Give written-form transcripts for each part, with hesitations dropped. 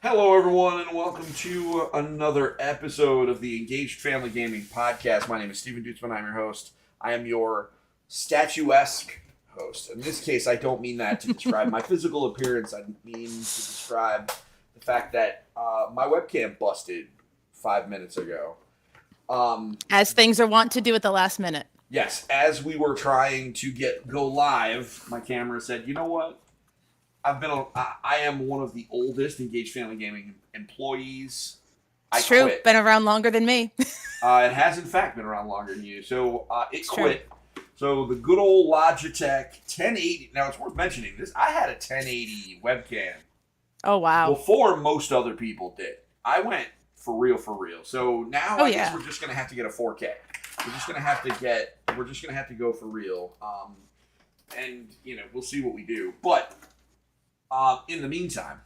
Hello, everyone, and welcome to another episode of the Engaged Family Gaming Podcast. My name is Stephen Dutzman. I'm your host. I am your statuesque host. In this case, I don't mean that to describe my physical appearance. I mean to describe the fact that my webcam busted 5 minutes ago. As things are wont to do at the last minute. Yes, as we were trying to go live, my camera said, "You know what? I am one of the oldest Engaged Family Gaming employees. It's true. Quit. Been around longer than me. It has, in fact, been around longer than you. So it quit. True. So the good old Logitech 1080. Now, it's worth mentioning this. I had a 1080 webcam. Oh, wow. Before most other people did. I went for real. So now I guess we're just going to have to get a 4K. We're just going to have to go for real. And, we'll see what we do. But in the meantime,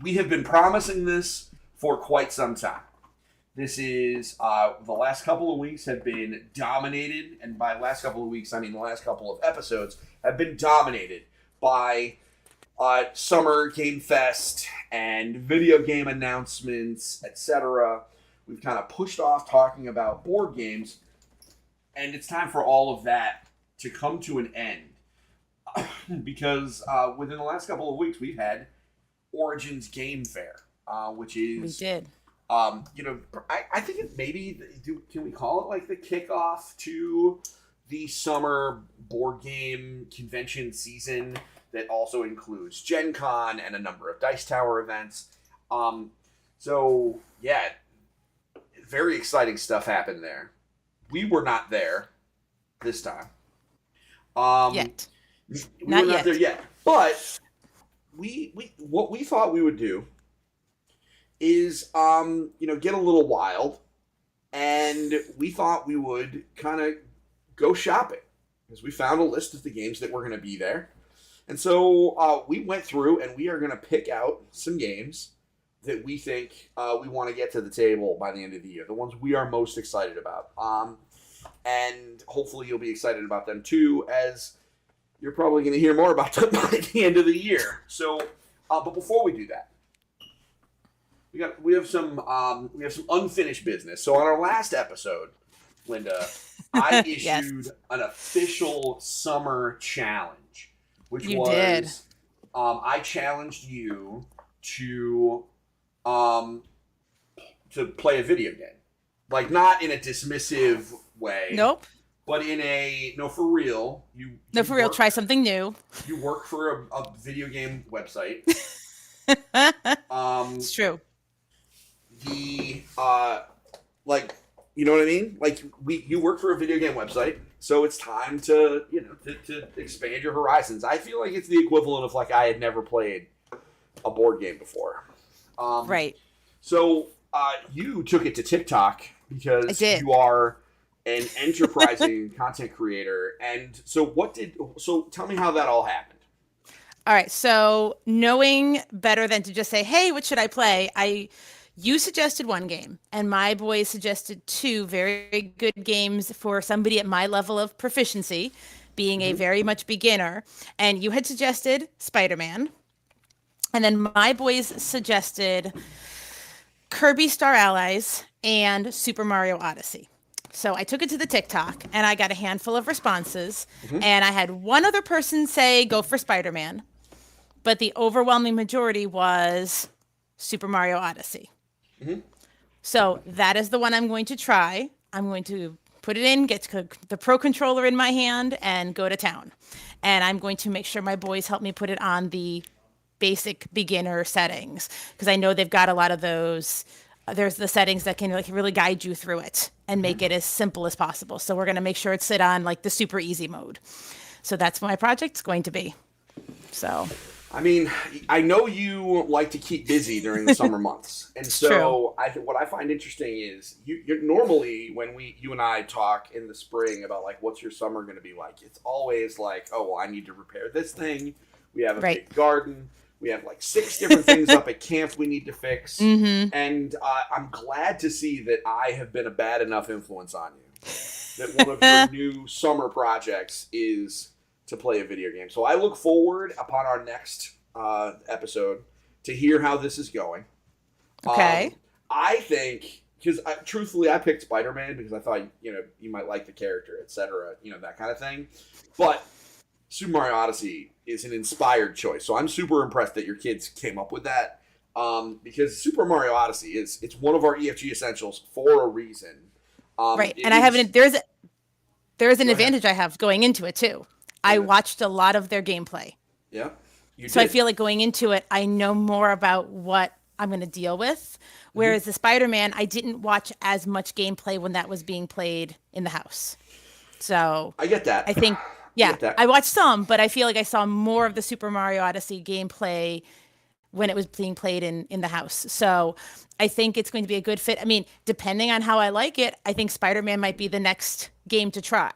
we have been promising this for quite some time. This is the last couple of weeks have been dominated, and by last couple of weeks I mean the last couple of episodes have been dominated by Summer Game Fest and video game announcements, etc. We've kind of pushed off talking about board games, and it's time for all of that to come to an end. Because within the last couple of weeks, we've had Origins Game Fair, which is... We did. I think it maybe... Can we call it like the kickoff to the summer board game convention season that also includes Gen Con and a number of Dice Tower events? So, yeah, very exciting stuff happened there. We were not there this time. Yet. We're not there yet. But we what we thought we would do is get a little wild, and we thought we would kind of go shopping. because we found a list of the games that were going to be there. And so we went through and we are going to pick out some games that we think we want to get to the table by the end of the year, the ones we are most excited about. And hopefully you'll be excited about them too, as you're probably going to hear more about them by the end of the year. So, but before we do that, we have some unfinished business. So on our last episode, Linda, I issued an official summer challenge, which I challenged you to play a video game, like not in a dismissive way. Nope. But for real. Try something new. You work for a video game website. It's true. You know what I mean? Like you work for a video game website, so it's time to expand your horizons. I feel like it's the equivalent of like I had never played a board game before. Right. So you took it to TikTok because you are an enterprising content creator. And so tell me how that all happened. All right. So knowing better than to just say, hey, what should I play? You suggested one game and my boys suggested two very good games for somebody at my level of proficiency, being a very much beginner. And you had suggested Spider-Man. And then my boys suggested Kirby Star Allies and Super Mario Odyssey. So I took it to the TikTok and I got a handful of responses. And I had one other person say, go for Spider-Man. But the overwhelming majority was Super Mario Odyssey. So that is the one I'm going to try. I'm going to put it in, get the Pro Controller in my hand and go to town. And I'm going to make sure my boys help me put it on the basic beginner settings, because I know they've got a lot of those. There's the settings that can like really guide you through it and make it as simple as possible. So we're going to make sure it's set on like the super easy mode. So that's what my project's going to be. So, I mean, I know you like to keep busy during the summer months. And so what I find interesting is you're normally when you and I talk in the spring about like, what's your summer going to be like? It's always like, oh, well, I need to repair this thing. We have a big garden. We have like 6 different things up at camp we need to fix. And I'm glad to see that I have been a bad enough influence on you. That one of your new summer projects is to play a video game. So I look forward upon our next episode to hear how this is going. Okay. I think, because truthfully I picked Spider-Man because I thought, you might like the character, etc., that kind of thing. But Super Mario Odyssey is an inspired choice. So I'm super impressed that your kids came up with that. Because Super Mario Odyssey it's one of our EFG essentials for a reason. Right. And there is an advantage I have going into it too. I watched a lot of their gameplay. Yeah. So I feel like going into it, I know more about what I'm going to deal with. Whereas the Spider-Man, I didn't watch as much gameplay when that was being played in the house. So I get that. I think, I watched some, but I feel like I saw more of the Super Mario Odyssey gameplay when it was being played in the house. So I think it's going to be a good fit. I mean, depending on how I like it, I think Spider-Man might be the next game to try.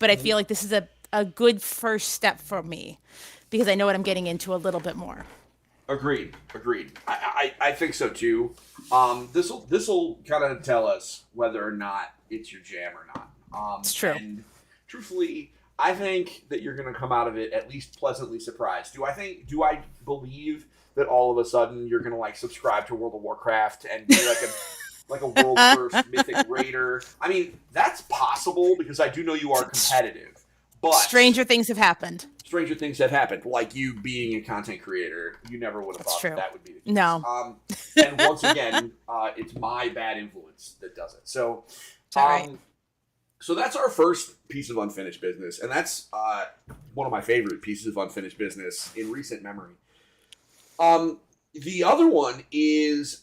But I feel like this is a good first step for me because I know what I'm getting into a little bit more. Agreed. I think so too. This will kind of tell us whether or not it's your jam or not. It's true. And truthfully, I think that you're going to come out of it at least pleasantly surprised. Do I believe that all of a sudden you're going to like subscribe to World of Warcraft and be like a world first mythic raider? I mean, that's possible because I do know you are competitive. But stranger things have happened. Like you being a content creator, you never would have thought that would be the case. No. And once again, it's my bad influence that does it. So, so that's our first piece of unfinished business, and that's one of my favorite pieces of unfinished business in recent memory. The other one is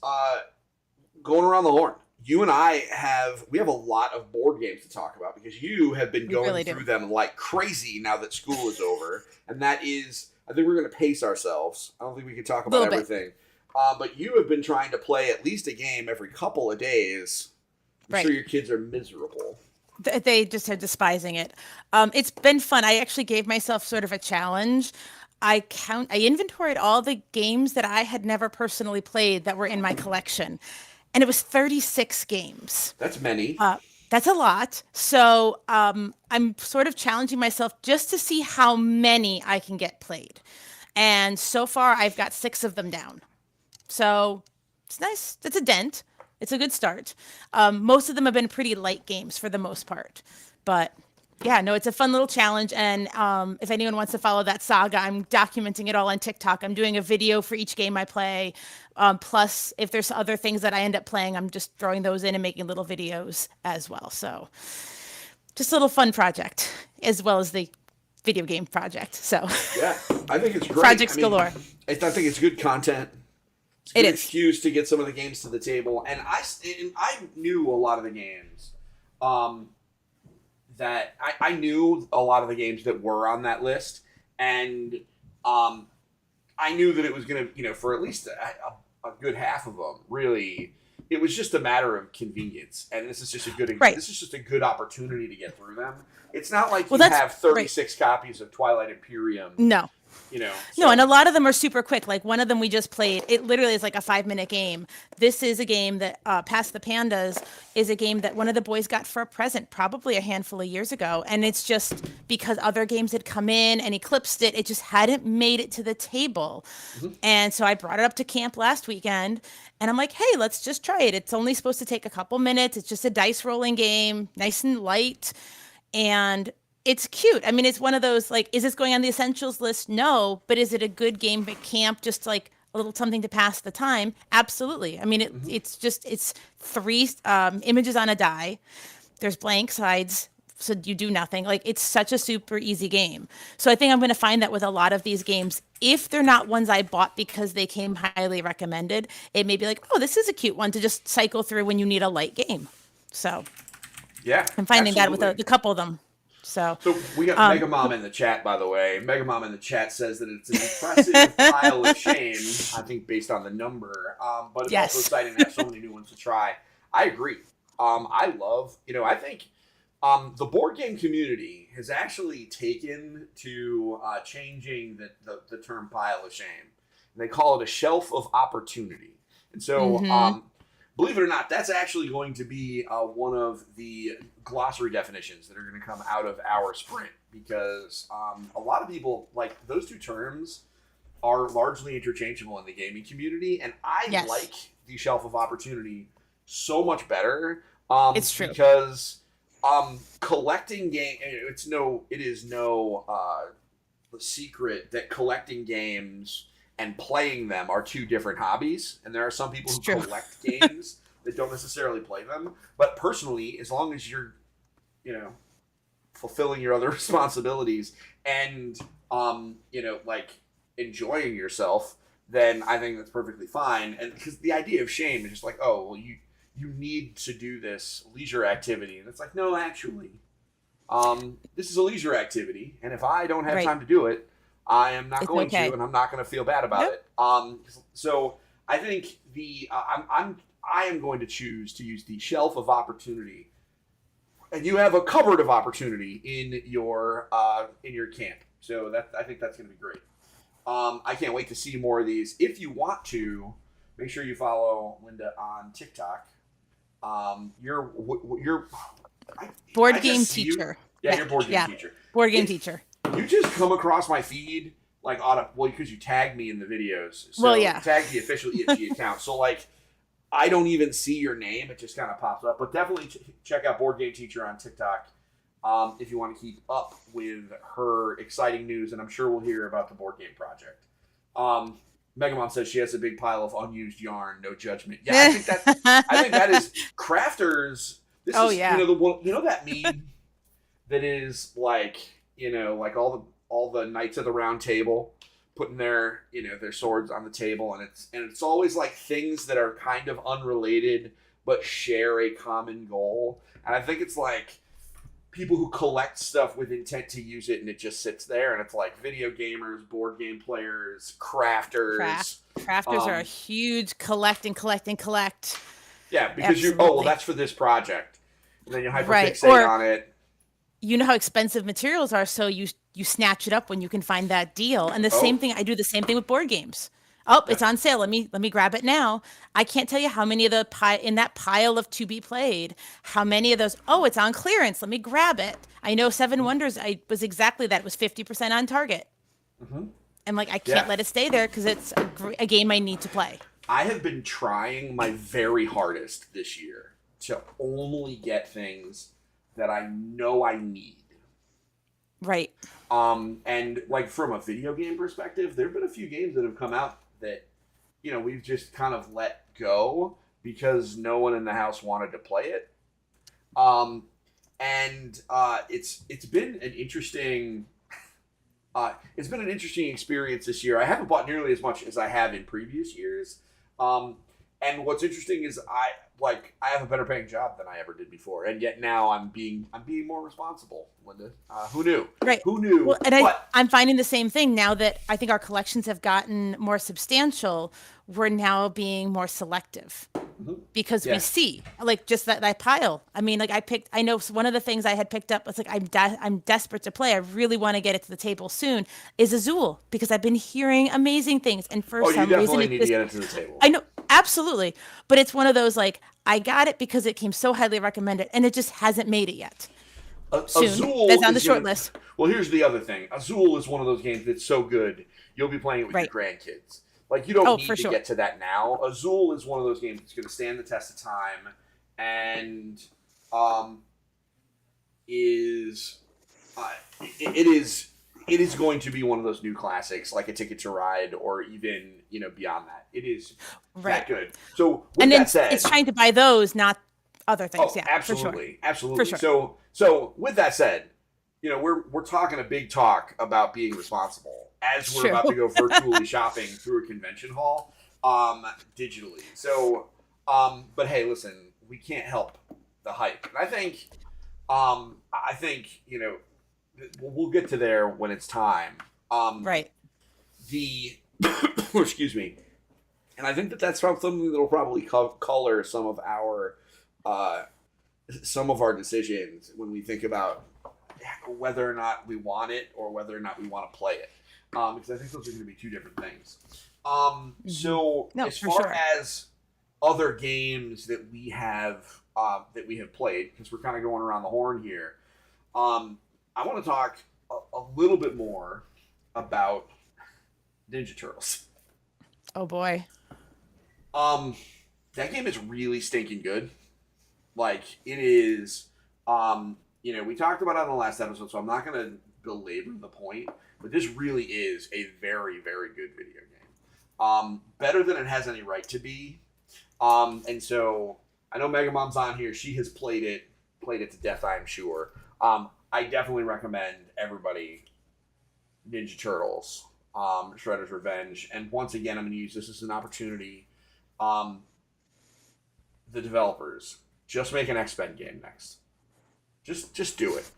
going around the horn. You and I have a lot of board games to talk about because you have been going through them like crazy now that school is over. And that is, I think we're going to pace ourselves. I don't think we can talk about everything. But you have been trying to play at least a game every couple of days. I'm sure your kids are miserable. They just are despising it. It's been fun. I actually gave myself sort of a challenge. I inventoried all the games that I had never personally played that were in my collection, and it was 36 games. That's many. Uh, that's a lot. So I'm sort of challenging myself just to see how many I can get played. And so far, I've got 6 of them down. So it's nice. It's a dent. It's a good start. Most of them have been pretty light games for the most part. But yeah, no, it's a fun little challenge. And if anyone wants to follow that saga, I'm documenting it all on TikTok. I'm doing a video for each game I play. Plus, if there's other things that I end up playing, I'm just throwing those in and making little videos as well. So just a little fun project as well as the video game project. So Yeah, I think it's great. projects I mean, galore. I think it's good content. It's a It good is. excuse to get some of the games to the table, and I knew a lot of the games. That I knew a lot of the games that were on that list, and I knew that it was going to, for at least a good half of them, really, it was just a matter of convenience, and this is just a good Right. this is just a good opportunity to get through them. It's not like Well, you that's have 36 copies of Twilight Imperium, No. so- No, and a lot of them are super quick. Like one of them we just played, it literally is like a 5-minute game. This is a game that Past the Pandas is a game that one of the boys got for a present probably a handful of years ago. And it's just because other games had come in and eclipsed it, it just hadn't made it to the table. And so I brought it up to camp last weekend and I'm like, hey, let's just try it. It's only supposed to take a couple minutes. It's just a dice rolling game, nice and light. And it's cute. I mean, it's one of those like, is this going on the essentials list? No, but is it a good game at camp? Just like a little something to pass the time? Absolutely. I mean, it's 3 images on a die. There's blank sides, so you do nothing. Like it's such a super easy game. So I think I'm going to find that with a lot of these games, if they're not ones I bought because they came highly recommended, it may be like, oh, this is a cute one to just cycle through when you need a light game. So yeah, I'm finding that with absolutely. a couple of them. So We got Mega Mom in the chat, by the way. Mega Mom in the chat says that it's an impressive pile of shame, I think, based on the number. But it's Yes. also exciting to have so many new ones to try. I agree. I love, I think the board game community has actually taken to changing the term pile of shame. And they call it a shelf of opportunity. And so, believe it or not, that's actually going to be one of the glossary definitions that are going to come out of our sprint because a lot of people, like, those two terms are largely interchangeable in the gaming community, and I Yes. like the shelf of opportunity so much better. It's true. Because collecting it is no secret that collecting games and playing them are two different hobbies, and there are some people It's who true. collect games that don't necessarily play them. But personally, as long as you're, fulfilling your other responsibilities and like enjoying yourself, then I think that's perfectly fine. And because the idea of shame is just like, oh, well, you need to do this leisure activity, and it's like, no, actually, this is a leisure activity, and if I don't have Right. time to do it, I am not It's going okay. to, and I'm not going to feel bad about Nope. it. So I think I am going to choose to use the shelf of opportunity, and you have a cupboard of opportunity in your camp. So I think that's going to be great. I can't wait to see more of these. If you want to, make sure you follow Linda on TikTok. You're Board I game just see you- teacher. Yeah, you're a board game Yeah. teacher. Board game If- teacher. You just come across my feed like because you tagged me in the videos. So Well, yeah. Tag the official EFG account. So like, I don't even see your name; it just kind of pops up. But definitely check out Board Game Teacher on TikTok if you want to keep up with her exciting news. And I'm sure we'll hear about the board game project. Megamom says she has a big pile of unused yarn. No judgment. Yeah, I think that is crafters. This Oh, is yeah. that meme that is like like all the knights of the round table putting their their swords on the table, and it's always like things that are kind of unrelated but share a common goal. And I think it's like people who collect stuff with intent to use it, and it just sits there, and it's like video gamers, board game players, crafters. Crafters are a huge collect. Yeah, because Absolutely. that's for this project. and then you Right. hyperfixate on it. You know how expensive materials are, so you snatch it up when you can find that deal. And the same Oh, thing, I do the same thing with board games. Oh, yeah. it's on sale. Let me grab it now. I can't tell you how many of the in that pile of to be played, how many of those, oh, it's on clearance. Let me grab it. I know Seven Wonders, I was exactly that. It was 50% on Target. And like I can't Yeah. let it stay there because it's a game I need to play. I have been trying my very hardest this year to only get things that I know I need. Right. And like from a video game perspective, there have been a few games that have come out that, we've just kind of let go because no one in the house wanted to play it. And it's been an interesting experience this year. I haven't bought nearly as much as I have in previous years. And what's interesting is I have a better paying job than I ever did before, and yet now I'm being more responsible. Linda, who knew? Right. Who knew? Well, and I'm finding the same thing now that I think our collections have gotten more substantial. We're now being more selective because Yeah. we see like just that pile. I mean, like I know one of the things I had picked up was like I'm desperate to play. I really want to get it to the table soon. Is Azul because I've been hearing amazing things, and for Oh, you some reason definitely it need to just, get it to the table. I know absolutely, but it's one of those like I got it because it came so highly recommended, and it just hasn't made it yet. Soon. Azul That's on the is short gonna- list. Well, here's the other thing. Azul is one of those games that's so good you'll be playing it with Right. your grandkids. Like you don't Oh, need for to sure. get to that now. Azul is one of those games that's going to stand the test of time, and is it is going to be one of those new classics, like a Ticket to Ride, or even beyond that. It is Right. that good. So with And then that said, it's trying to buy those, not other things. oh, Yeah, absolutely, absolutely. For sure. So with that said, we're talking a big talk about being responsible as we're True. about to go virtually shopping through a convention hall, digitally. So, but hey, listen, we can't help the hype, and I think we'll get to there when it's time. Right. The excuse me, and I think that's something that'll probably color some of our decisions when we think about whether or not we want it or whether or not we want to play it, because I think those are going to be two different things. So No, as for far sure. as other games that we have played, because we're kind of going around the horn here, I want to talk a little bit more about Ninja Turtles. Oh boy. That game is really stinking good. Like it is. We talked about it on the last episode, so I'm not going to belabor the point. But this really is a very, very good video game. Better than it has any right to be. And so I know Mega Mom's on here. She has played it to death, I'm sure. I definitely recommend everybody Ninja Turtles, Shredder's Revenge. And once again, I'm going to use this as an opportunity. The developers, just make an X-Men game next. Just do it.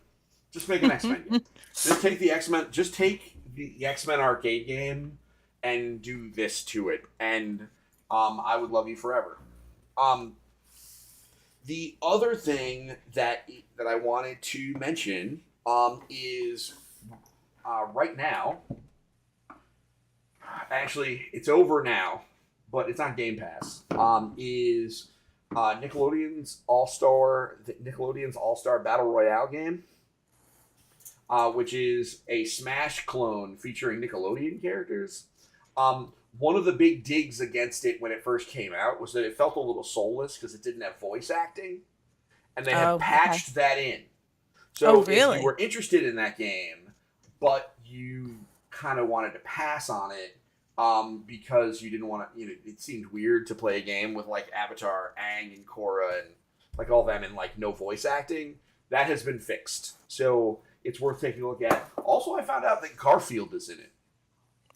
Just make an X-Men game. Just take the X-Men arcade game and do this to it. And I would love you forever. The other thing that I wanted to mention is right now, actually it's over now, but it's on Game Pass, is Nickelodeon's All-Star Battle Royale game, which is a Smash clone featuring Nickelodeon characters. One of the big digs against it when it first came out was that it felt a little soulless because it didn't have voice acting, and they have patched that in. So really? if you were interested in that game, but you kind of wanted to pass on it because you didn't want to, it seemed weird to play a game with like Avatar, Aang, and Korra, and like all them, and like no voice acting, that has been fixed. So it's worth taking a look at. Also, I found out that Garfield is in it.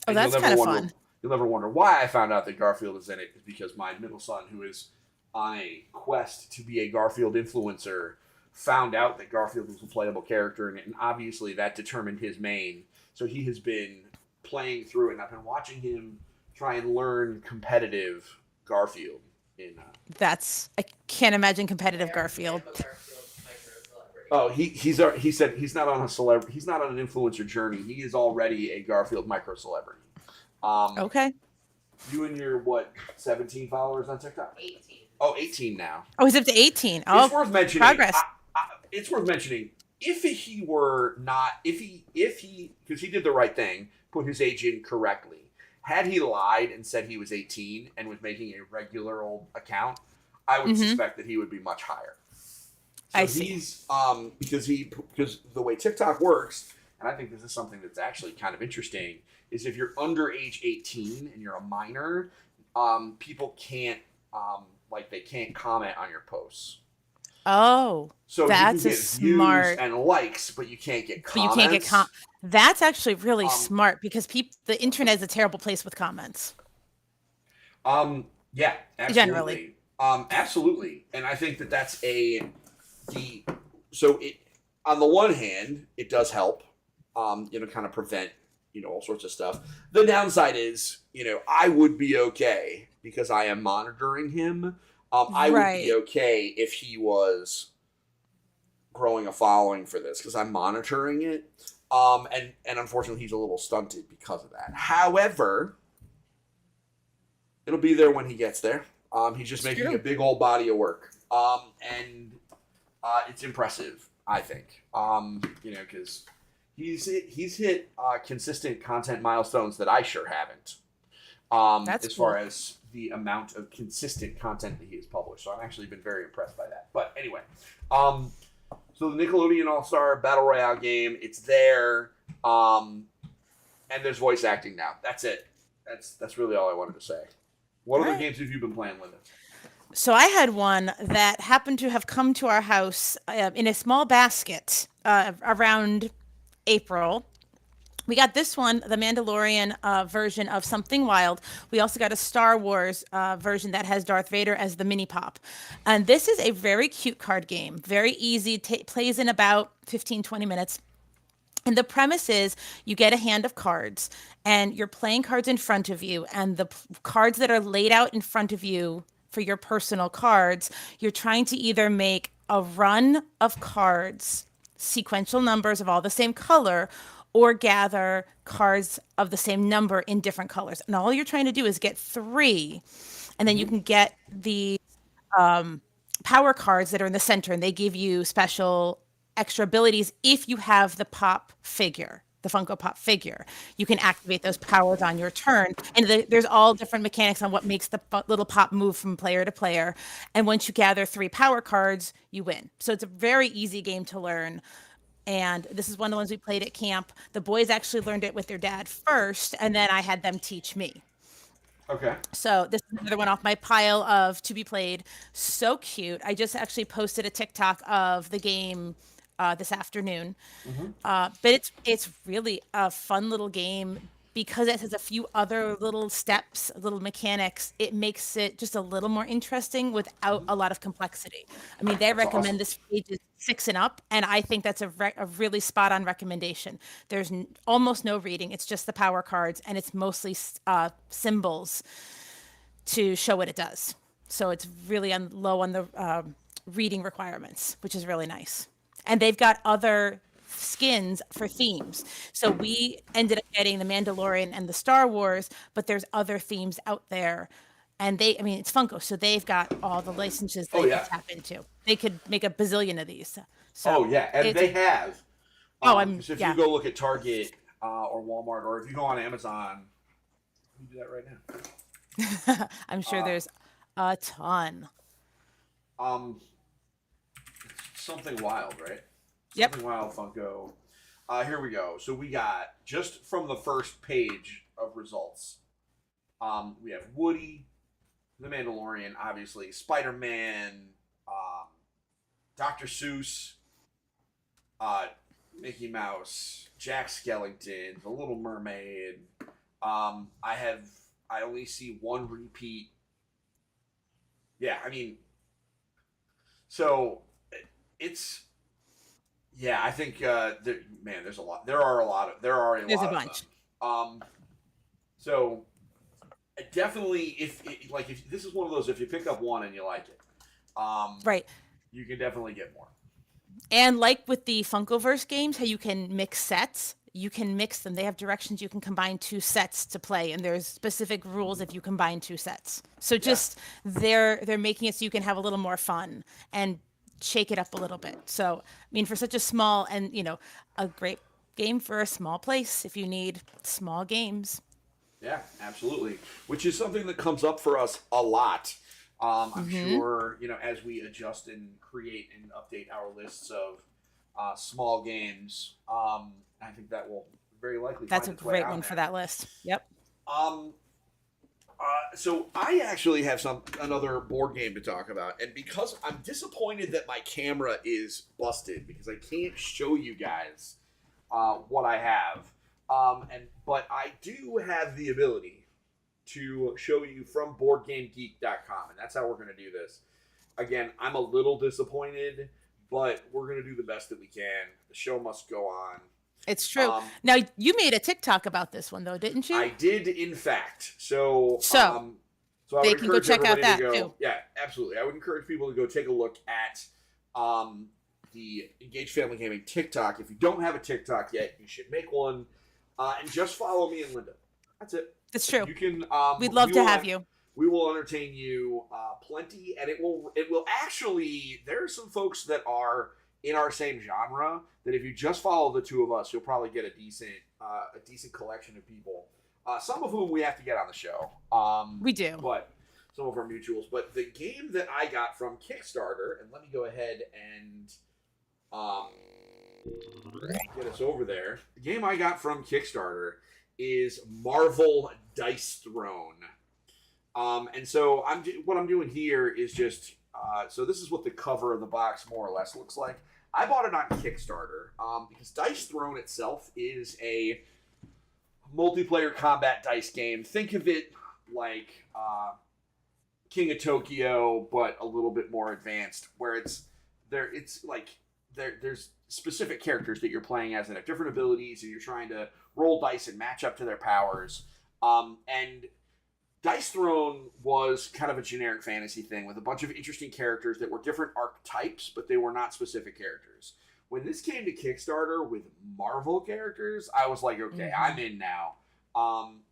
Oh, that's kind of fun. You'll never wonder why I found out that Garfield is in it, is because my middle son, who is on a quest to be a Garfield influencer, found out that Garfield was a playable character in it, and obviously that determined his main. So he has been playing through it, and I've been watching him try and learn competitive Garfield. I I can't imagine competitive Garfield. Oh, he said he's not on a celebrity. He's not on an influencer journey. He is already a Garfield micro celebrity. Um, Okay. you and your what 17 followers on TikTok? 18. Oh, 18 now. Oh, he's up to 18. It's Oh, worth mentioning. progress. It's worth mentioning if he were not if he because he did the right thing, put his age in correctly. Had he lied and said he was 18 and was making a regular old account, I would suspect that he would be much higher. So I see. he's because the way TikTok works, and I think this is something that's actually kind of interesting, is if you're under age 18 and you're a minor, people can't they can't comment on your posts. Oh, So that's you a can get views smart. and likes, but you can't get But you comments. can't get That's actually really Um, smart because the internet is a terrible place with comments. Yeah, absolutely. Generally. Absolutely, and I think that that's so it on the one hand it does help, kind of prevent all sorts of stuff. The downside is I would be okay because I am monitoring him. I would Right. be okay if he was growing a following for this because I'm monitoring it. And unfortunately he's a little stunted because of that. However, it'll be there when he gets there. He's just making a big old body of work. And it's impressive, I think. Because he's hit consistent content milestones that I sure haven't. That's as cool. far as the amount of consistent content that he has published. So I've actually been very impressed by that. But anyway, so the Nickelodeon All-Star Battle Royale game, it's there. And there's voice acting now. That's it. That's really all I wanted to say. What other games have you been playing, Linda? So I had one that happened to have come to our house in a small basket around April. We got this one, the Mandalorian version of Something Wild. We also got a Star Wars version that has Darth Vader as the mini pop. And this is a very cute card game, very easy, plays in about 15, 20 minutes. And the premise is you get a hand of cards and you're playing cards in front of you, and the cards that are laid out in front of you for your personal cards, you're trying to either make a run of cards, sequential numbers of all the same color, or gather cards of the same number in different colors. And all you're trying to do is get 3, and then you can get the power cards that are in the center, and they give you special extra abilities if you have the pop figure, the Funko Pop figure. You can activate those powers on your turn. And there's all different mechanics on what makes the little pop move from player to player. And once you gather 3 power cards, you win. So it's a very easy game to learn. And this is one of the ones we played at camp. The boys actually learned it with their dad first, and then I had them teach me. Okay. So this is another one off my pile of to be played. So cute. I just actually posted a TikTok of the game this afternoon. But it's really a fun little game because it has a few other little steps, little mechanics. It makes it just a little more interesting without a lot of complexity. I mean, they recommend this for ages 6 and up, and I think that's a really spot on recommendation. There's almost no reading. It's just the power cards, and it's mostly symbols to show what it does. So it's really low on the reading requirements, which is really nice. And they've got other skins for themes. So we ended up getting the Mandalorian and the Star Wars, but there's other themes out there. And it's Funko, so they've got all the licenses they can tap into. They could make a bazillion of these. So and they have. If yeah. you go look at Target or Walmart, or if you go on Amazon, you can do that right now. I'm sure there's a ton. Something Wild, right? Yep. Something Wild Funko. Here we go. So we got, just from the first page of results, we have Woody, The Mandalorian, obviously, Spider-Man, Dr. Seuss, Mickey Mouse, Jack Skellington, The Little Mermaid. I only see one repeat. Yeah, I mean, so it's, yeah, I think there's a lot. There are a lot. There's a bunch. Of them. So definitely, if this is one of those, if you pick up one and you like it, right, you can definitely get more. And like with the Funkoverse games, how you can mix sets, you can mix them. They have directions you can combine two sets to play, and there's specific rules if you combine two sets. So Yeah. just they're making it so you can have a little more fun and shake it up a little bit. So I mean, for such a small and a great game for a small place if you need small games. Yeah, absolutely. Which is something that comes up for us a lot. I'm sure, as we adjust and create and update our lists of small games, I think that will very likely That's find a its way great on one for there. that list. Yep. Um, so I actually have another board game to talk about, and because I'm disappointed that my camera is busted because I can't show you guys what I have, but I do have the ability to show you from BoardGameGeek.com, and that's how we're going to do this. Again, I'm a little disappointed, but we're going to do the best that we can. The show must go on. It's true. Um, Now, you made a TikTok about this one though, didn't you? I did, in fact. So, So so I they would can go encourage check out everybody that to go. too. Yeah, absolutely. I would encourage people to go take a look at the Engaged Family Gaming TikTok. If you don't have a TikTok yet, you should make one, and just follow me and Linda. That's it. It's true. You can. We'd love we to will have you. We will entertain you plenty, and it will actually. There are some folks that are in our same genre that if you just follow the two of us, you'll probably get a decent collection of people. Some of whom we have to get on the show. We do. But some of our mutuals. But the game that I got from Kickstarter, and let me go ahead and get us over there. The game I got from Kickstarter is Marvel Dice Throne. And so what I'm doing here is just so this is what the cover of the box more or less looks like. I bought it on Kickstarter because Dice Throne itself is a multiplayer combat dice game. Think of it like King of Tokyo, but a little bit more advanced, where there's specific characters that you're playing as that have different abilities, and you're trying to roll dice and match up to their powers. And Dice Throne was kind of a generic fantasy thing with a bunch of interesting characters that were different archetypes, but they were not specific characters. When this came to Kickstarter with Marvel characters, I was like, okay, I'm in now,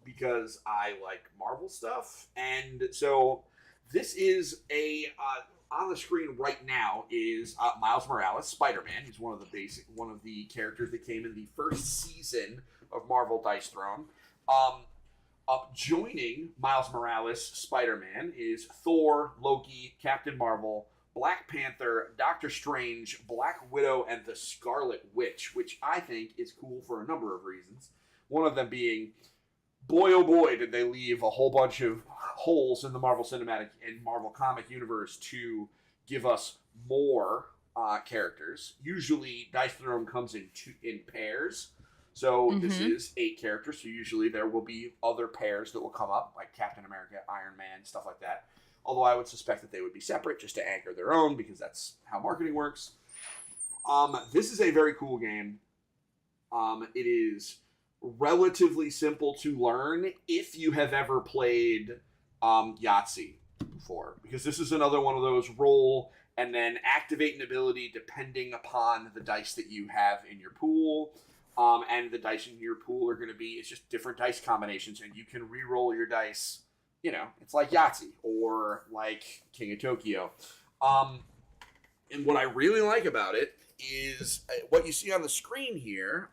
because I like Marvel stuff. And so this is on the screen right now is Miles Morales, Spider-Man. He's one of the characters that came in the first season of Marvel Dice Throne. Joining Miles Morales, Spider-Man, is Thor, Loki, Captain Marvel, Black Panther, Doctor Strange, Black Widow, and the Scarlet Witch, which I think is cool for a number of reasons. One of them being, boy oh boy, did they leave a whole bunch of holes in the Marvel Cinematic and Marvel Comic Universe to give us more characters. Usually, Dice Throne comes in pairs. So this is 8 characters, so usually there will be other pairs that will come up, like Captain America, Iron Man, stuff like that. Although I would suspect that they would be separate just to anchor their own, because that's how marketing works. This is a very cool game. It is relatively simple to learn if you have ever played Yahtzee before, because this is another one of those roll and then activate an ability depending upon the dice that you have in your pool. And the dice in your pool are going to be, it's just different dice combinations, and you can re-roll your dice. It's like Yahtzee or like King of Tokyo. And what I really like about it is what you see on the screen here.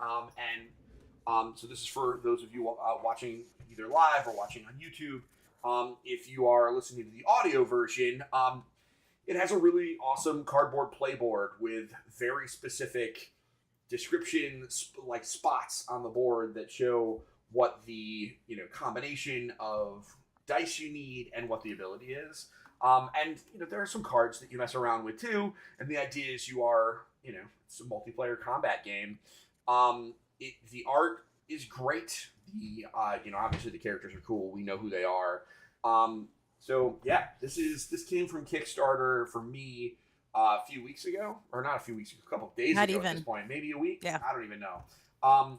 So this is for those of you watching either live or watching on YouTube. If you are listening to the audio version, it has a really awesome cardboard playboard with very specific descriptions, like spots on the board that show what the combination of dice you need and what the ability is. And there are some cards that you mess around with too. And the idea is you are it's a multiplayer combat game. The art is great. The obviously the characters are cool. We know who they are. So yeah, this came from Kickstarter for me. A few weeks ago, or not a few weeks ago, a couple of days ago at this point, maybe a week. Yeah, I don't even know.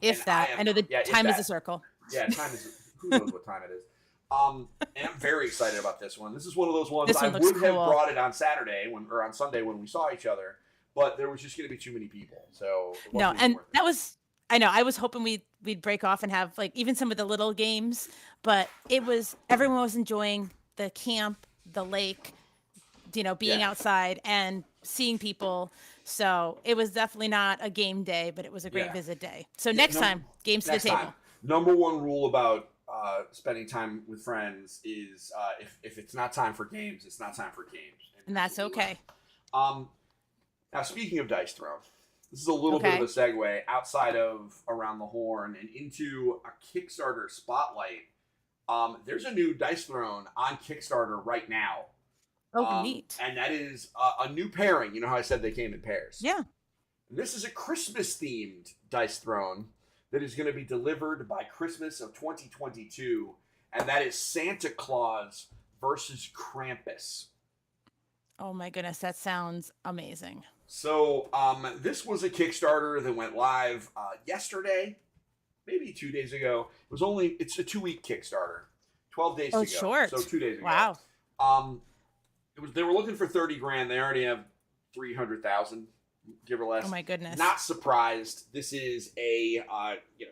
If that, I know time is a circle. Yeah, time is. Who knows what time it is? And I'm very excited about this one. This is one of those ones I would have brought it on Saturday or on Sunday when we saw each other, but there was just going to be too many people, so it No, wasn't even and worth it. that was I know, I was hoping we'd break off and have like even some of the little games, but it was everyone was enjoying the camp, the lake, being Yeah, outside and seeing people. So it was definitely not a game day, but it was a great yeah, visit day. So yeah. next time, games to the Next time, table. number one rule about spending time with friends is if it's not time for games, it's not time for games, and And that's that's what we learned. okay. Um, Now, speaking of Dice Throne, this is a little bit of a Okay. segue outside of Around the Horn and into a Kickstarter spotlight. There's a new Dice Throne on Kickstarter right now, Oh, neat. and that is a new pairing. You know how I said they came in pairs? Yeah. And this is a Christmas themed Dice Throne that is going to be delivered by Christmas of 2022, and that is Santa Claus versus Krampus. Oh my goodness, that sounds amazing. So this was a Kickstarter that went live yesterday, maybe 2 days ago. It's a 2 week Kickstarter, 12 days Oh, to it's go. short. So 2 days ago. Wow. They were looking for 30 grand. They already have 300,000, give or less. Oh my goodness. Not surprised. This is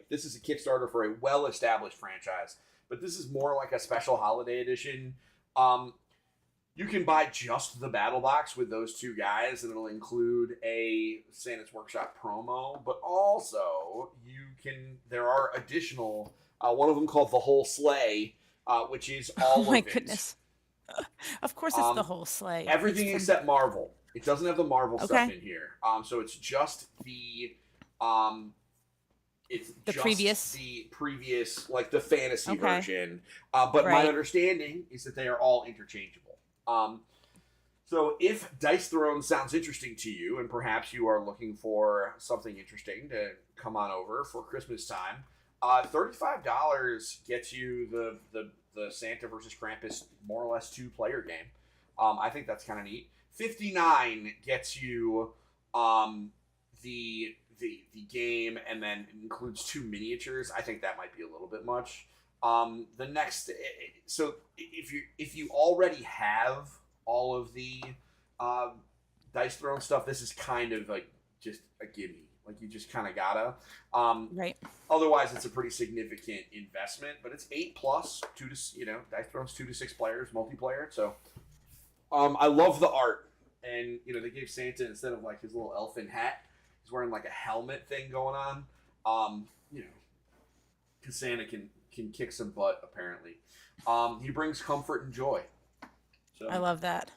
this is a Kickstarter for a well established franchise, but this is more like a special holiday edition. You can buy just the battle box with those two guys, and it'll include a Santa's Workshop promo. But also, there are additional. One of them called the Whole Sleigh, which is all Oh my of it. goodness. Of course, it's the whole sleigh. Everything It's except Marvel. It doesn't have the Marvel stuff Okay. in here. So it's just the previous, like the fantasy Okay. version. But my Right. understanding is that they are all interchangeable. So if Dice Throne sounds interesting to you, and perhaps you are looking for something interesting to come on over for Christmas time, $35 gets you the Santa versus Krampus more or less 2-player game. I think that's kind of neat. $59 gets you the game, and then it includes 2 miniatures. I think that might be a little bit much. The next, so if you already have all of the Dice Throne stuff, this is kind of like just a gimme. Like you just kind of gotta. Right. Otherwise, it's a pretty significant investment, but it's 8+, Dice Throne's 2 to 6 players, multiplayer. So, I love the art, and they gave Santa, instead of like his little elfin hat, he's wearing like a helmet thing going on. Because Santa can kick some butt apparently. He brings comfort and joy. So I love that.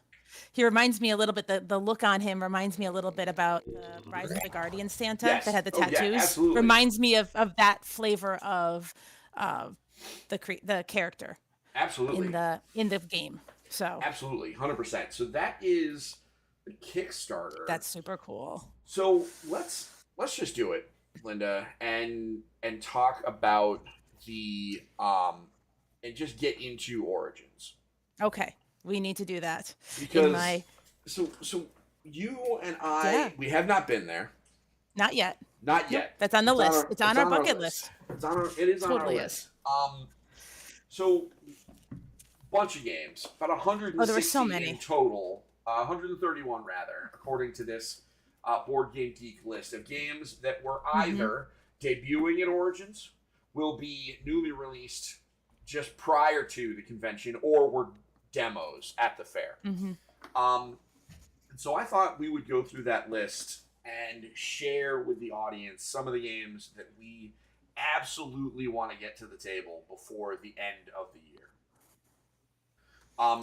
He reminds me a little bit, the look on him reminds me a little bit about the Rise of the Guardian Santa Yes. that had the Oh, yeah, tattoos. absolutely. Reminds me of that flavor of the character absolutely. in the game. So Absolutely, 100%. So that is the Kickstarter. that's super cool. So let's just do it, Linda, and talk about the and just get into Origins, Okay. We need to do that. because my so you and I, Yeah. we have not been there, Not yet. not yet. That's on the list. our- It's on our our bucket list. It is on Totally our is. list. So bunch of games, about 160 Oh, there were so many. in total, 131 rather, according to this Board Game Geek list of games that were either debuting at Origins, will be newly released just prior to the convention, or were demos at the fair. Mhm. And so I thought we would go through that list and share with the audience some of the games that we absolutely want to get to the table before the end of the year.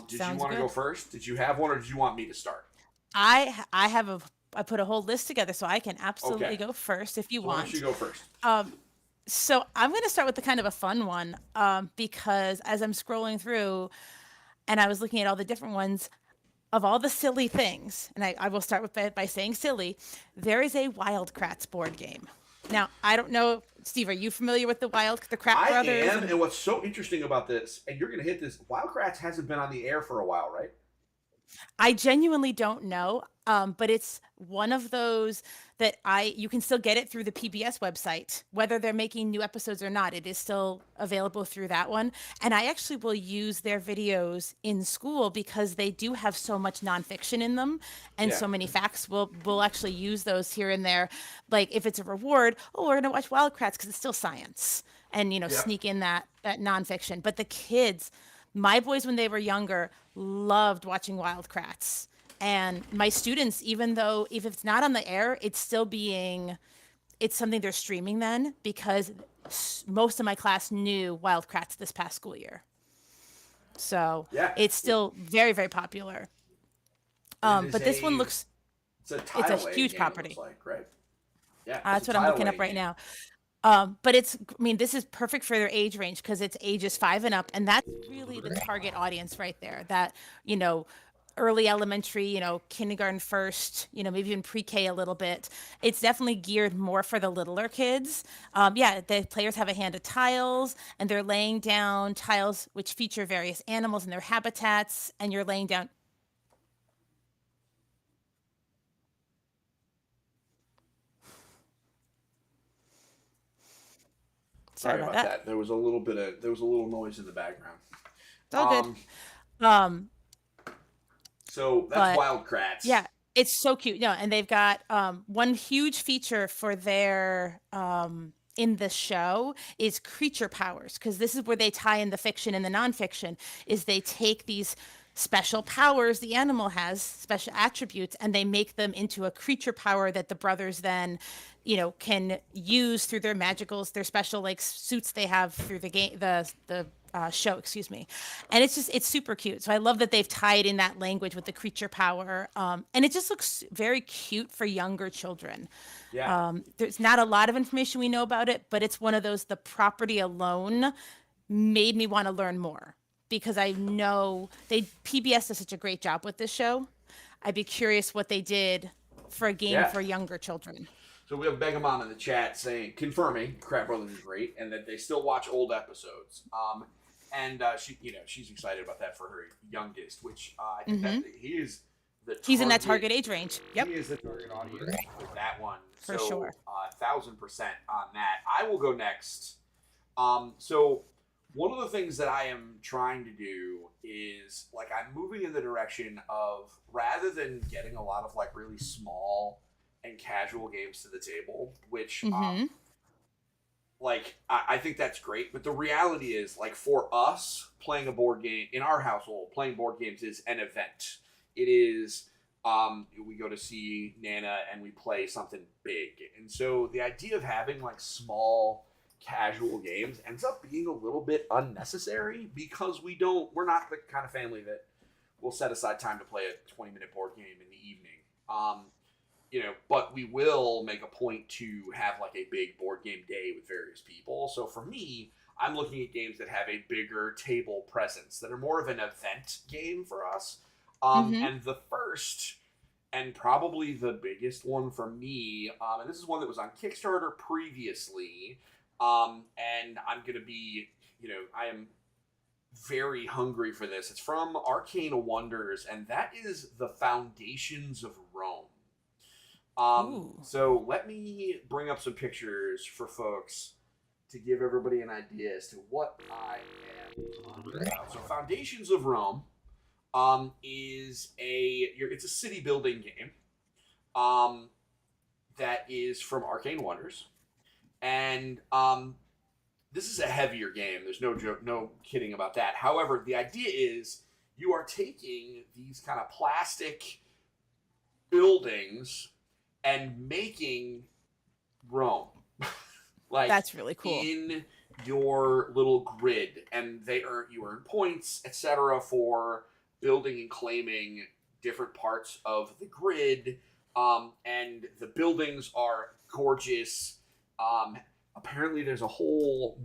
Did you Sounds want to good. go first? Did you have one, or did you want me to start? I put a whole list together, so I can absolutely Okay. go first if you So why want. don't you go first? So I'm going to start with the kind of a fun one, because as I'm scrolling through and I was looking at all the different ones of all the silly things, and I will start with by saying silly, there is a Wildcrats board game. Now, I don't know, Steve, are you familiar with the Krat I Brothers? am, and what's so interesting about this, and you're going to hit this, Wildcrats hasn't been on the air for a while, right? I genuinely don't know, but it's one of those that you can still get it through the PBS website, whether they're making new episodes or not. It is still available through that one. And I actually will use their videos in school because they do have so much nonfiction in them and Yeah. so many facts. We'll actually use those here and there. Like if it's a reward, oh, we're gonna watch Wildcrats because it's still science, and Yep. sneak in that nonfiction. But the kids, my boys when they were younger, loved watching Wildcrats. And my students, even though if it's not on the air, it's something they're streaming then because most of my class knew Wildcrats this past school year. So Yeah. it's still very, very popular. It is But this one it's a it's a tile laying huge game, it looks property. like, right? Yeah, it's a That's what I'm tile looking up laying right game. now. But this is perfect for their age range because it's ages 5 and up. And that's really the target audience right there. That, you know, early elementary, kindergarten first, maybe even pre-K a little bit. It's definitely geared more for the littler kids. Yeah, the players have a hand of tiles and they're laying down tiles which feature various animals and their habitats. And you're laying down. Sorry Sorry about about that. that. There was a little noise in the background. It's all good. Um, Um, so that's but Wildcrats. yeah, it's so cute. No, and they've got one huge feature for their in the show is creature powers because this is where they tie in the fiction and the nonfiction. Is they take these special powers the animal has, special attributes, and they make them into a creature power that the brothers then, can use through their magicals, their special like suits they have through the game, the show, excuse me. And it's super cute. So I love that they've tied in that language with the creature power. And it just looks very cute for younger children. Yeah. There's not a lot of information we know about it, but it's one of those, the property alone made me want to learn more because I know PBS does such a great job with this show. I'd be curious what they did for a game Yeah. for younger children. So we have Begamon in the chat confirming Crab Brothers is great and that they still watch old episodes. And she's excited about that for her youngest, which I think that he is the He's in that target target age range. Yep, He is the target audience for that one. for So, sure. 1,000% on that. I will go next. So one of the things that I am trying to do is like I'm moving in the direction of rather than getting a lot of like really small and casual games to the table, which like I think that's great. But the reality is like for us playing a board game in our household, playing board games is an event. It is we go to see Nana and we play something big. And so the idea of having like small casual games ends up being a little bit unnecessary because we're not the kind of family that will set aside time to play a 20-minute board game in the evening. But we will make a point to have like a big board game day with various people. So for me, I'm looking at games that have a bigger table presence, that are more of an event game for us. And the first and probably the biggest one for me, and this is one that was on Kickstarter previously, and I'm going to be, I am very hungry for this. It's from Arcane Wonders, and that is The Foundations of Rome. Ooh. So let me bring up some pictures for folks to give everybody an idea as to what I am talking about. So Foundations of Rome it's a city building game that is from Arcane Wonders, and this is a heavier game. There's no kidding about that. However, the idea is you are taking these kind of plastic buildings and making Rome. Like That's really cool. in your little grid, and you earn points, etc., for building and claiming different parts of the grid. And the buildings are gorgeous. Apparently, there's a whole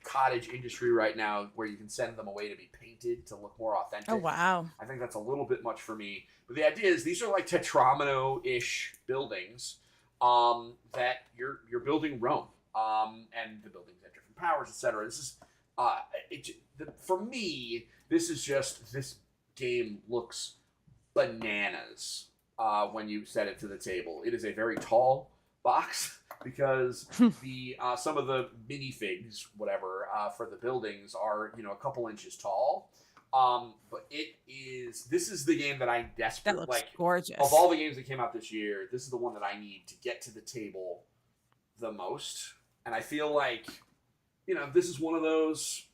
cottage industry right now where you can send them away to be painted to look more authentic. Oh wow. I think that's a little bit much for me. But the idea is these are like Tetramino-ish buildings that you're building Rome. And the buildings have different powers, etc. This is for me. This game looks bananas. when you set it to the table. It is a very tall box because the some of the minifigs, whatever, for the buildings are a couple inches tall. But this is the game that I That desperately looks like. gorgeous. Of all the games that came out this year, this is the one that I need to get to the table the most. And I feel like, this is one of those,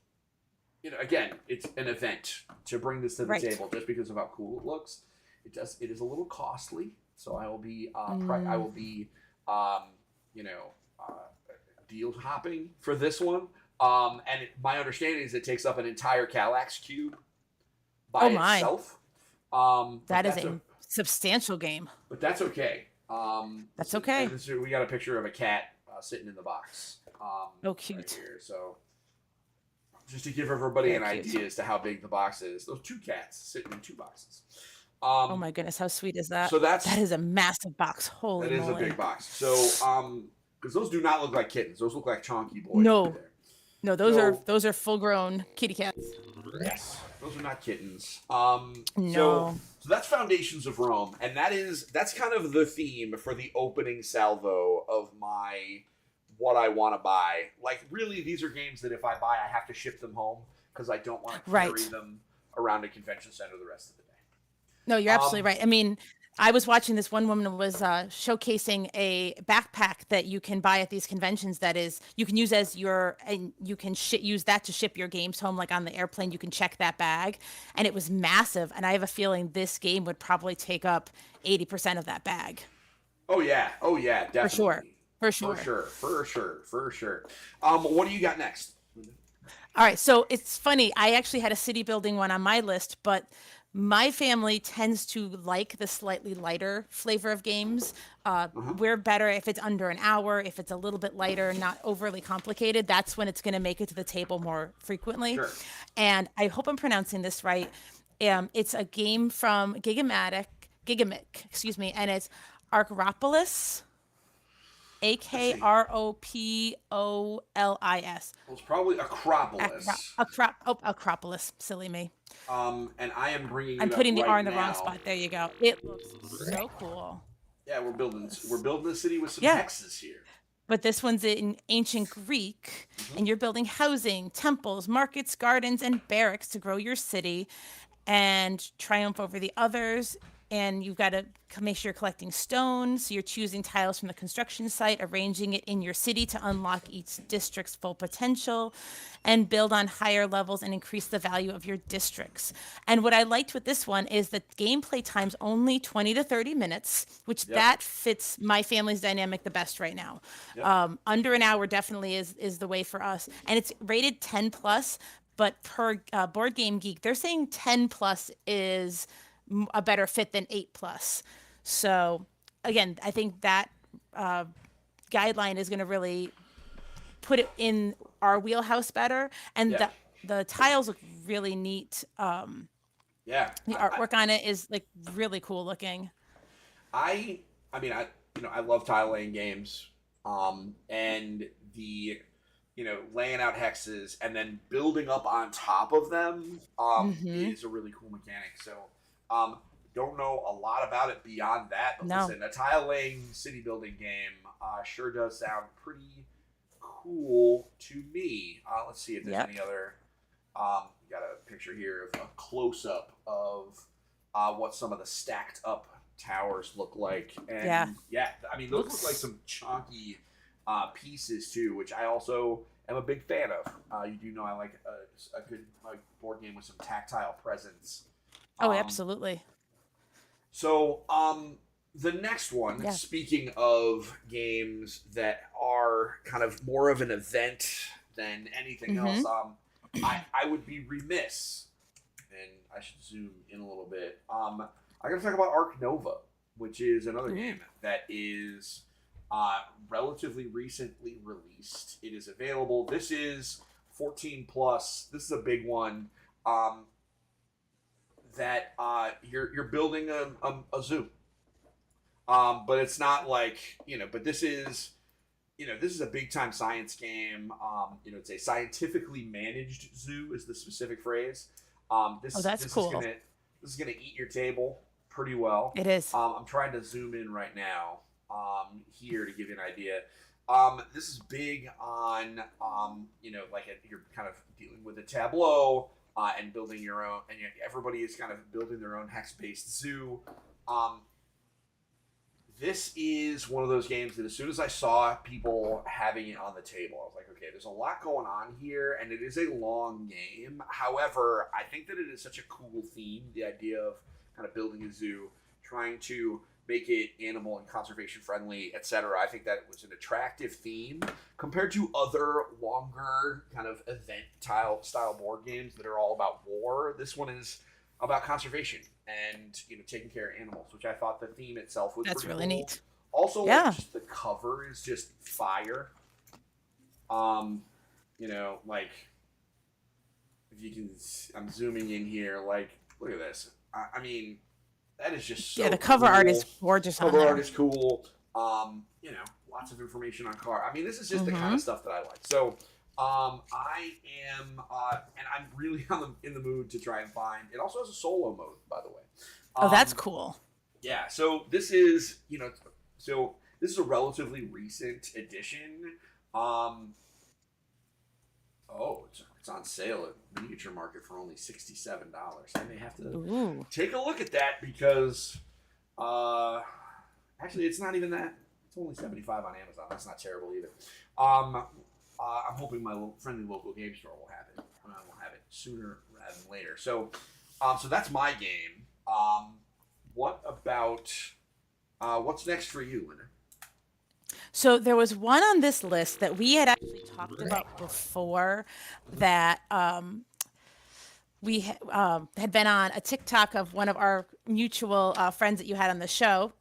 again, it's an event to bring this to the table just because of how cool it looks. It is a little costly, so I will be deal hopping for this one. My understanding is it takes up an entire Kallax cube by itself. That is a substantial game. But that's okay. That's okay. We got a picture of a cat sitting in the box. Oh, cute. Right here. So just to give everybody an idea as to how big the box is, those two cats sitting in two boxes. Oh my goodness, how sweet is that? So that is a massive box. Holy moly. That is a big box. So because those do not look like kittens. Those look like chonky boys. No. Right there. No, those are full grown kitty cats. Yes. Those are not kittens. No. So that's Foundations of Rome, and that's kind of the theme for the opening salvo of my what I want to buy. Like, really, these are games that if I buy, I have to ship them home because I don't want to carry them around a convention center the rest of the day. No, you're absolutely right. I mean, I was watching this one woman was showcasing a backpack that you can buy at these conventions that is you can use and you can use that to ship your games home, like on the airplane. You can check that bag, and it was massive. And I have a feeling this game would probably take up 80% of that bag. Oh yeah, definitely. For sure. What do you got next? All right, so it's funny. I actually had a city building one on my list, but my family tends to like the slightly lighter flavor of games. We're better if it's under an hour, if it's a little bit lighter, not overly complicated. That's when it's going to make it to the table more frequently. Sure. And I hope I'm pronouncing this right. It's a game from Gigamic, and it's Acropolis. Akropolis. Well, it's probably Acropolis. Acropolis. Silly me. And I am bringing. I'm putting the R in the now. wrong spot. There you go. It looks so cool. Yeah, we're building a city with some hexes here. But this one's in ancient Greek, and you're building housing, temples, markets, gardens, and barracks to grow your city and triumph over the others. And you've got to make sure you're collecting stones. So you're choosing tiles from the construction site, arranging it in your city to unlock each district's full potential and build on higher levels and increase the value of your districts. And what I liked with this one is that gameplay time's only 20 to 30 minutes, which that fits my family's dynamic the best right now. Under an hour definitely is the way for us. And it's rated 10 plus, but per Board Game Geek, they're saying 10 plus is a better fit than 8 plus. So again, I think that guideline is going to really put it in our wheelhouse better. And the tiles look really neat. The artwork on it is like really cool looking. I love tile laying games. And the laying out hexes and then building up on top of them is a really cool mechanic. So don't know a lot about it beyond that, but listen, a tile laying city building game sure does sound pretty cool to me. Let's see if there's any other. Got a picture here of a close up of what some of the stacked up towers look like, and I mean those look like some chunky pieces too, which I also am a big fan of. You do know I like a good board game with some tactile presence. Oh, absolutely. So, the next one, speaking of games that are kind of more of an event than anything else, I would be remiss, and I should zoom in a little bit. I got to talk about Ark Nova, which is another game that is relatively recently released. It is available. This is 14 plus. This is a big one. That you're building a zoo, but it's not like But this is a big time science game. It's a scientifically managed zoo is the specific phrase. That's cool. This is gonna eat your table. pretty well. It is. I'm trying to zoom in right now here to give you an idea. This is big on, you're kind of dealing with a tableau and building your own, and everybody is kind of building their own hex-based zoo. Um, this is one of those games that as soon as I saw people having it on the table, I was like, okay, there's a lot going on here, and it is a long game. However, I think that it is such a cool theme, the idea of kind of building a zoo, trying to make it animal and conservation friendly, etc. I think that it was an attractive theme compared to other longer kind of event style board games that are all about war. This one is about conservation and taking care of animals, which I thought the theme itself was That's pretty really cool. neat. Also, Yeah. just the cover is just fire. Like if you can, I'm zooming in here. Like, look at this. I mean, that is just so Yeah, the cover cool. art is gorgeous on Cover there. art is cool. Lots of information on car. I mean, this is just the kind of stuff that I like. So, I am, and I'm really in the mood to try and find. It also has a solo mode, by the way. Oh, that's cool. Yeah. So this is, this is a relatively recent edition. It's on sale at Miniature Market for only $67. I may have to take a look at that because, actually, it's not even that. It's only $75 on Amazon. That's not terrible either. I'm hoping my friendly local game store will have it. I will have it sooner rather than later. So that's my game. What about what's next for you, Linda? So there was one on this list that we had actually talked about before that we had been on a TikTok of one of our mutual friends that you had on the show.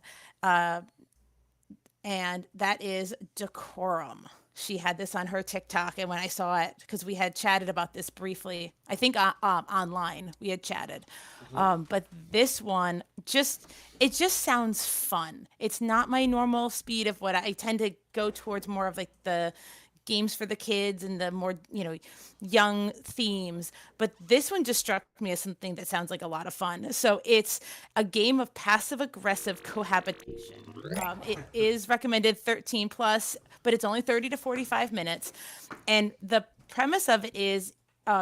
And that is Decorum. She had this on her TikTok, and when I saw it, because we had chatted about this briefly, I think online we had chatted. But this one it just sounds fun. It's not my normal speed of what I tend to go towards, more of like the games for the kids and the more young themes, but this one just struck me as something that sounds like a lot of fun. So it's a game of passive aggressive cohabitation. It is recommended 13 plus, but it's only 30 to 45 minutes, and the premise of it is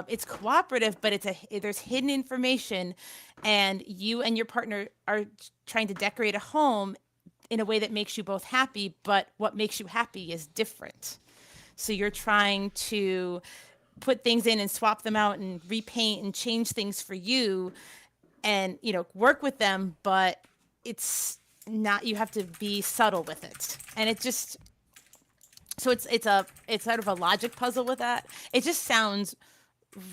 it's cooperative, but there's hidden information, and you and your partner are trying to decorate a home in a way that makes you both happy, but what makes you happy is different. So you're trying to put things in and swap them out and repaint and change things for you and, work with them, but it's not, you have to be subtle with it. And it just, so it's sort of a logic puzzle with that. It just sounds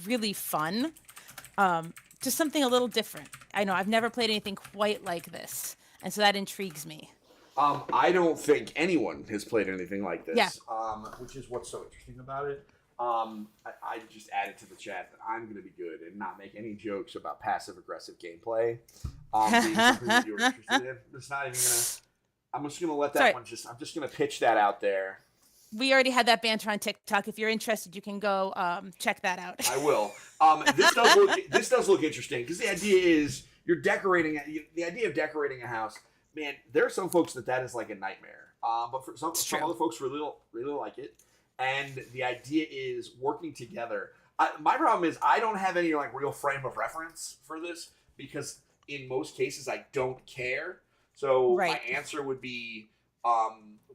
really fun. Just something a little different. I know I've never played anything quite like this. And so that intrigues me. I don't think anyone has played anything like this. Yeah. Which is what's so interesting about it. I just added to the chat that I'm going to be good and not make any jokes about passive aggressive gameplay. Being something that you're interested in. It's not even gonna. I'm just going to let that one. I'm just going to pitch that out there. We already had that banter on TikTok. If you're interested, you can go check that out. I will. This does look interesting because the idea is you're decorating. The idea of decorating a house. Man, there are some folks that is like a nightmare. But for some other folks really like it. And the idea is working together. My problem is I don't have any like real frame of reference for this because in most cases I don't care. So my answer would be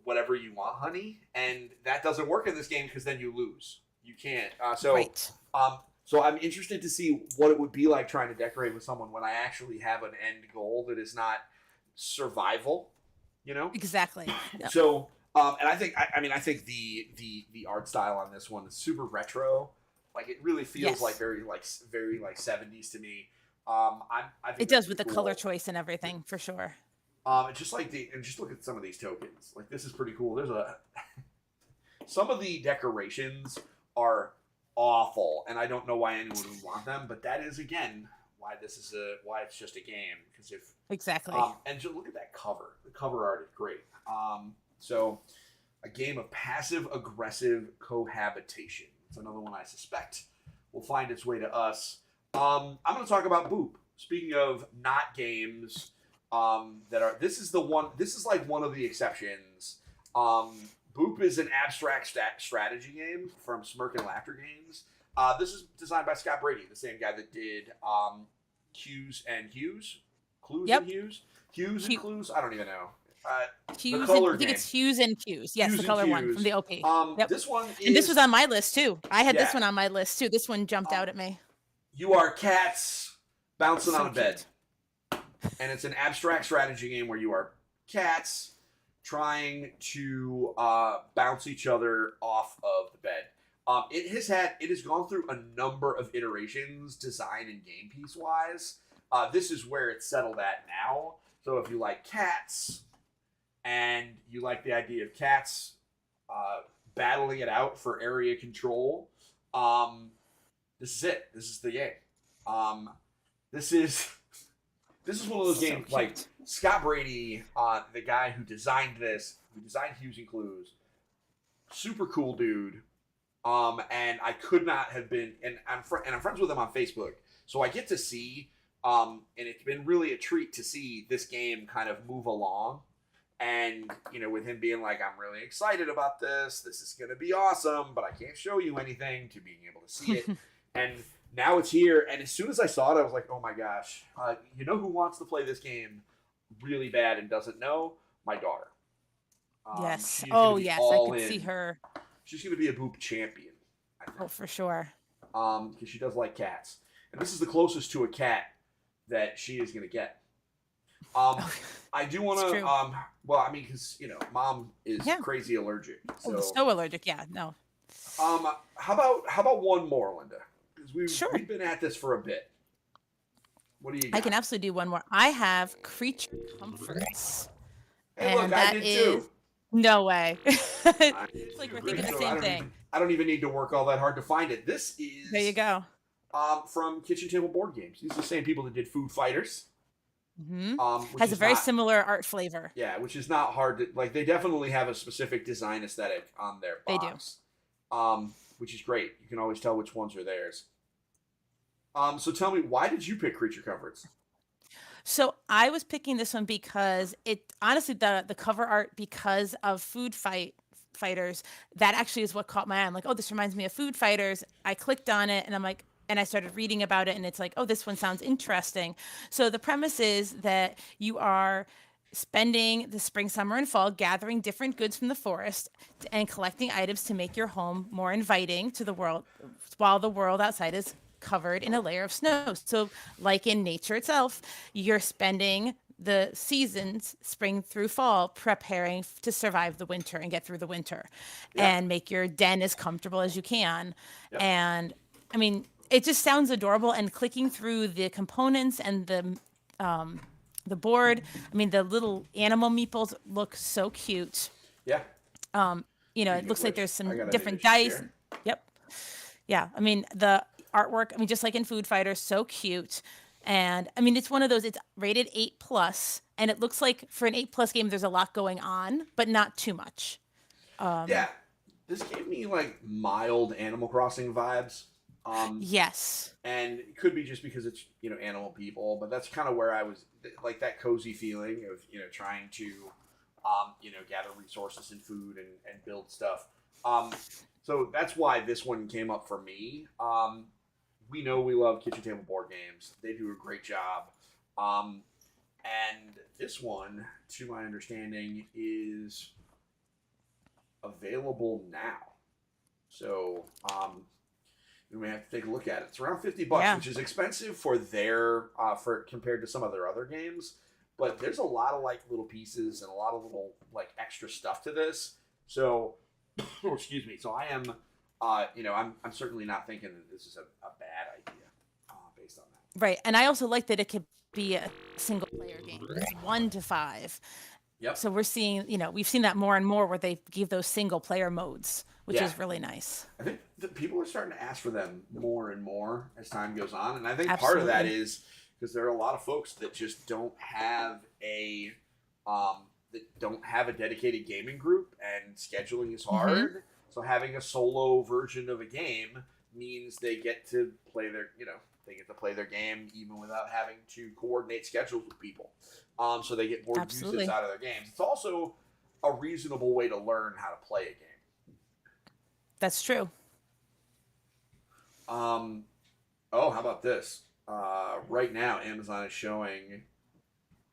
whatever you want, honey. And that doesn't work in this game because then you lose. You can't. So I'm interested to see what it would be like trying to decorate with someone when I actually have an end goal that is not survival, Exactly. Yep. So and I think the art style on this one is super retro. Like it really feels like very 70s to me. I think it does with cool. the color choice and everything for sure. It's just like just look at some of these tokens. Like this is pretty cool. There's some of the decorations are awful, and I don't know why anyone would want them. But that is again why it's just a game, because if exactly and just look at that cover. The cover art is great. So a game of passive aggressive cohabitation. It's another one I suspect will find its way to us. I'm going to talk about Boop. Speaking of not games that are. This is the one. This is like one of the exceptions. Boop is an abstract strategy game from Smirk and Laughter Games. This is designed by Scott Brady, the same guy that did Hughes and Hughes, Clues Yep. and Hughes, Hughes and Clues. I don't even know. Hughes, color I think game. it's Hughes and Hughes. Yes, Hughes the and color one Hughes. from the OP. Yep. This one is. And this was on my list too. I had this Yeah. one on my list too. This one jumped out at me. You are cats bouncing So on a bed. cute. And it's an abstract strategy game where you are cats trying to bounce each other off of the bed. It has gone through a number of iterations, design and game piece wise. This is where it's settled at now. So if you like cats and you like the idea of cats battling it out for area control, this is it. This is the game. This is one of those So games cute. like Scott Brady, the guy who designed this, who designed Hughes and Clues. Super cool dude. And I could not have been, and I'm friends with him on Facebook, so I get to see, and it's been really a treat to see this game kind of move along. And with him being like, I'm really excited about this. This is gonna be awesome, but I can't show you anything, to being able to see it. And now it's here, and as soon as I saw it, I was like, oh my gosh. You know who wants to play this game really bad and doesn't know? My daughter. Yes. she's Oh, gonna be yes. I all could see in. her. She's going to be a Boop champion, I Oh, think, for sure. because she does like cats. And this is the closest to a cat that she is going to get. I do want It's to, true. well, I mean, because, Mom is Yeah. crazy allergic. Oh, So, so allergic. Yeah. No. how about one more, Linda? Because Sure. we've been at this for a bit. What do you got? I can absolutely do one more. I have Creature Comforts. Hey, look, and I that did is- too. No way. I did It's like too. we're thinking the So same thing. I don't even need to work all that hard to find it. This is There you go. from Kitchen Table Board Games. These are the same people that did Food Fighters. Hmm. Which Has a is very not- similar art flavor. Yeah, which is not hard to like. They definitely have a specific design aesthetic on their They do. box. Which is great. You can always tell which ones are theirs. So tell me, why did you pick Creature Comforts? So I was picking this one because it honestly the cover art, because of fighters, that actually is what caught my eye. I'm like, oh, this reminds me of Food Fighters. I clicked on it and I'm like, and I started reading about it and it's like, oh, this one sounds interesting. So the premise is that you are spending the spring, summer, and fall gathering different goods from the forest and collecting items to make your home more inviting to the world, while the world outside is covered in a layer of snow. So, like in nature itself, you're spending the seasons, spring through fall, preparing to survive the winter and get through the winter Yeah. and make your den as comfortable as you can. Yep. And I mean, it just sounds adorable. And clicking through the components and the board, I mean, the little animal meeples look so cute. Yeah. It looks like there's I some gotta different do this dice. here. Yep. Yeah. I mean, the artwork, I mean, just like in Food Fighter, so cute. And I mean, it's one of those, it's rated 8+, and it looks like for an 8+ game, there's a lot going on, but not too much. Yeah. This gave me like mild Animal Crossing vibes. Yes. And it could be just because it's animal people, but that's kind of where I was, like that cozy feeling of trying to gather resources and food and build stuff. So that's why this one came up for me. We know we love Kitchen Table Board Games. They do a great job. And this one, to my understanding, is available now. So we may have to take a look at it. It's around $50, Yeah. which is expensive for for compared to some of their other games. But there's a lot of like little pieces and a lot of little like extra stuff to this. So, excuse me. So I am, I'm certainly not thinking that this is a bad idea based on that. Right. And I also like that it could be a single player game. It's 1 to 5. Yep. So we're seeing, we've seen that more and more where they give those single player modes, which Yeah. is really nice. I think that people are starting to ask for them more and more as time goes on, and I think part of that Absolutely. is because there are a lot of folks that just don't have a dedicated gaming group, and scheduling is hard. So having a solo version of a game means they get to play their They get to play their game even without having to coordinate schedules with people. So they get more Absolutely. usage out of their games. It's also a reasonable way to learn how to play a game. That's true. Oh, how about this? Right now, Amazon is showing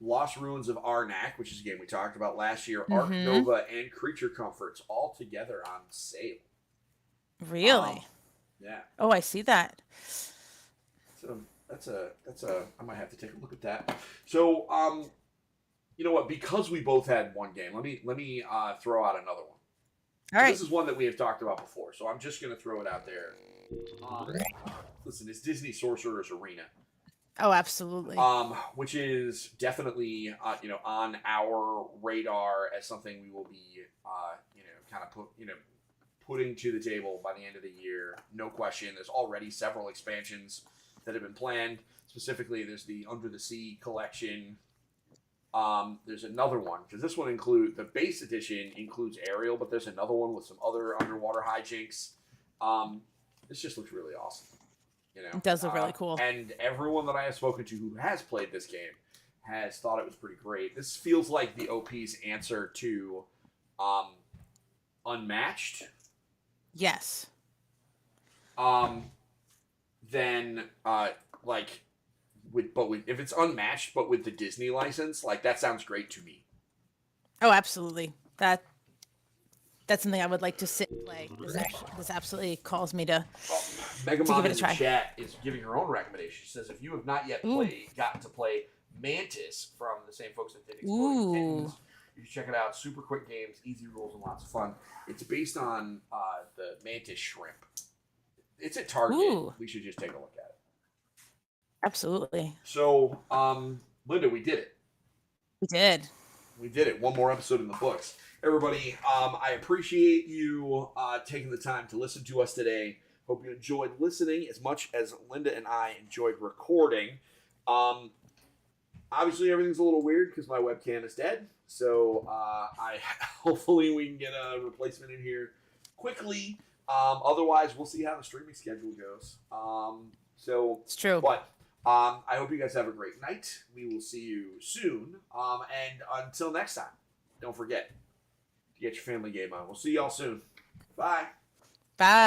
Lost Ruins of Arnak, which is a game we talked about last year, Ark Nova, and Creature Comforts all together on sale. Really? Yeah. Oh, I see that. So that's a. I might have to take a look at that. So, you know what? Because we both had one game, let me throw out another one. All right. This is one that we have talked about before, so I'm just gonna throw it out there. Listen, it's Disney Sorcerer's Arena. Oh, absolutely. Which is definitely on our radar as something we will be kind of putting to the table by the end of the year. No question. There's already several expansions that have been planned. Specifically, there's the Under the Sea collection. There's another one because this one the base edition includes Ariel, but there's another one with some other underwater hijinks. This just looks really awesome. It does look really cool. And everyone that I have spoken to who has played this game has thought it was pretty great. This feels like the OP's answer to Unmatched. Yes. Then if it's Unmatched but with the Disney license, like that sounds great to me. Oh, absolutely. That's something I would like to sit and play. This absolutely calls me to Mega give Mom it in a try. the chat is giving her own recommendation. She says if you have not yet gotten to play Mantis from the same folks that did Exploding Kittens, you should check it out. Super quick games, easy rules, and lots of fun. It's based on the Mantis shrimp. It's at Target. Ooh. We should just take a look at it. Absolutely. So, Linda, we did it. We did. We did it. One more episode in the books. Everybody, I appreciate you taking the time to listen to us today. Hope you enjoyed listening as much as Linda and I enjoyed recording. Obviously, everything's a little weird because my webcam is dead. So hopefully we can get a replacement in here quickly. Otherwise, we'll see how the streaming schedule goes. So It's true. But I hope you guys have a great night. We will see you soon. And until next time, don't forget to get your family game on. We'll see y'all soon. Bye. Bye.